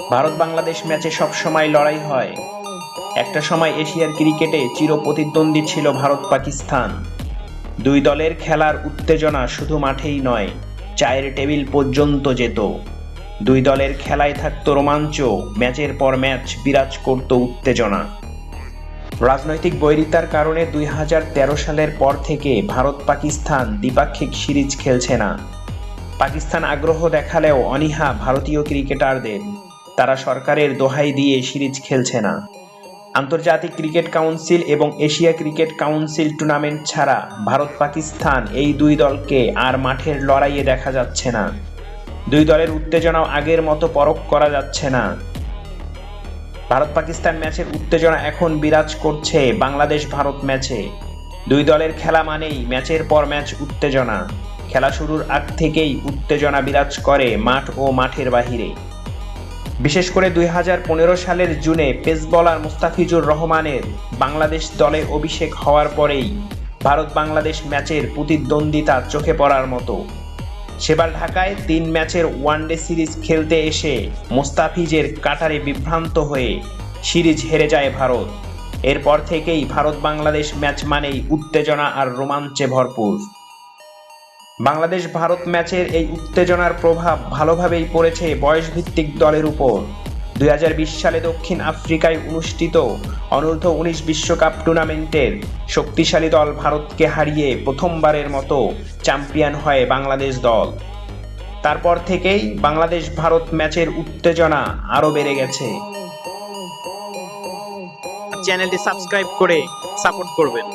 ভারত বাংলাদেশ ম্যাচে সবসময় লড়াই হয়। একটা সময় এশিয়ার ক্রিকেটে চিরপ্রতিদ্বন্দ্বী ছিল ভারত পাকিস্তান। দুই দলের খেলার উত্তেজনা শুধু মাঠেই নয়, চায়ের টেবিল পর্যন্ত যেত। দুই দলের খেলায় থাকতো রোমাঞ্চ, ম্যাচের পর ম্যাচ বিরাজ করত উত্তেজনা। রাজনৈতিক বৈরিতার কারণে 2013 সালের পর থেকে ভারত পাকিস্তান দ্বিপাক্ষিক সিরিজ খেলছে না। পাকিস্তান আগ্রহ দেখালেও অনীহা ভারতীয় ক্রিকেটারদের, তারা সরকারের দোহাই দিয়ে সিরিজ খেলছে না। আন্তর্জাতিক ক্রিকেট কাউন্সিল এবং এশিয়া ক্রিকেট কাউন্সিল টুর্নামেন্ট ছাড়া ভারত পাকিস্তান এই দুই দলকে আর মাঠের লড়াইয়ে দেখা যাচ্ছে না। দুই দলের উত্তেজনাও আগের মতো পরখ করা যাচ্ছে না। ভারত পাকিস্তান ম্যাচের উত্তেজনা এখন বিরাজ করছে বাংলাদেশ ভারত ম্যাচে। দুই দলের খেলা মানেই ম্যাচের পর ম্যাচ উত্তেজনা। খেলা শুরুর আগ থেকেই উত্তেজনা বিরাজ করে মাঠ ও মাঠের বাহিরে। বিশেষ করে 2015 সালের জুনে পেস বোলার মুস্তাফিজুর রহমানের বাংলাদেশ দলে অভিষেক হওয়ার পরেই ভারত বাংলাদেশ ম্যাচের প্রতিদ্বন্দ্বিতা চোখে পড়ার মতো। সেবার ঢাকায় 3 ম্যাচের ওয়ানডে সিরিজ খেলতে এসে মুস্তাফিজের কাটারে বিভ্রান্ত হয়ে সিরিজ হেরে যায় ভারত। এরপর থেকেই ভারত বাংলাদেশ ম্যাচ মানেই উত্তেজনা আর রোমাঞ্চে ভরপুর। বাংলাদেশ ভারত ম্যাচের এই উত্তেজনার প্রভাব ভালোভাবেই পড়েছে বয়সভিত্তিক দলের উপর। 2020 সালে দক্ষিণ আফ্রিকায় অনুষ্ঠিত অনূর্ধ্ব-19 বিশ্বকাপ টুর্নামেন্টের শক্তিশালী দল ভারতকে হারিয়ে প্রথমবারের মতো চ্যাম্পিয়ন হয় বাংলাদেশ দল। তারপর থেকেই বাংলাদেশ ভারত ম্যাচের উত্তেজনা আরো বেড়ে গেছে। চ্যানেলটি সাবস্ক্রাইব করে সাপোর্ট করবেন।